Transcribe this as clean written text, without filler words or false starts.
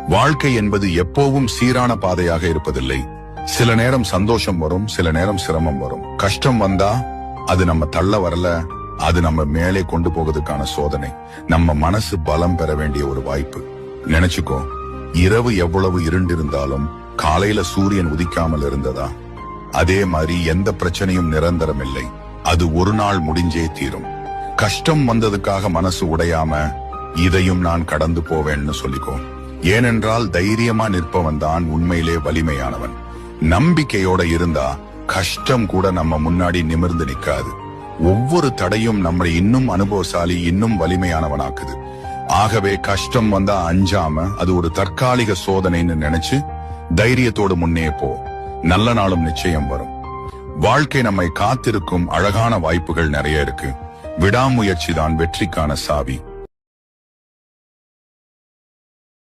வாழ்க்கை என்பது எப்போவும் சீரான பாதையாக இருப்பதில்லை. சில நேரம் சந்தோஷம் வரும், சில நேரம் சிரமம் வரும். கஷ்டம் வந்தா அது நம்ம தள்ள வரல, அது நம்ம மேலே கொண்டு போவதற்கான சோதனை. நம்ம மனசு பலம் பெற வேண்டிய ஒரு வாய்ப்பு. நினைச்சுக்கோ, இரவு எவ்வளவு இருண்டிருந்தாலும் காலையில சூரியன் உதிக்காமல் இருந்ததா? அதே மாதிரி எந்த பிரச்சனையும் நிரந்தரம் இல்லை. அது ஒரு நாள் முடிஞ்சே தீரும். கஷ்டம் வந்ததுக்காக மனசு உடையாம இதையும் நான் கடந்து போவேன்னு சொல்லிக்கோ. ஏனென்றால் தைரியமா நிற்பவன் தான் உண்மையிலே வலிமையானவன். நம்பிக்கையோட இருந்தா கஷ்டம் கூட நம்ம முன்னாடி நிமிர்ந்து நிக்காது. ஒவ்வொரு தடையும் நம்மை இன்னும் அனுபவசாலி, இன்னும் வலிமையானவனாக்குது. ஆகவே கஷ்டம் வந்தா அஞ்சாம அது ஒரு தற்காலிக சோதனைன்னு நினைச்சு தைரியத்தோடு முன்னே போ. நல்ல நாளும் நிச்சயம் வரும். வாழ்க்கை நம்மை காத்திருக்கும் அழகான வாய்ப்புகள் நிறைய இருக்கு. விடாமுயற்சி தான் வெற்றிக்கான சாவி.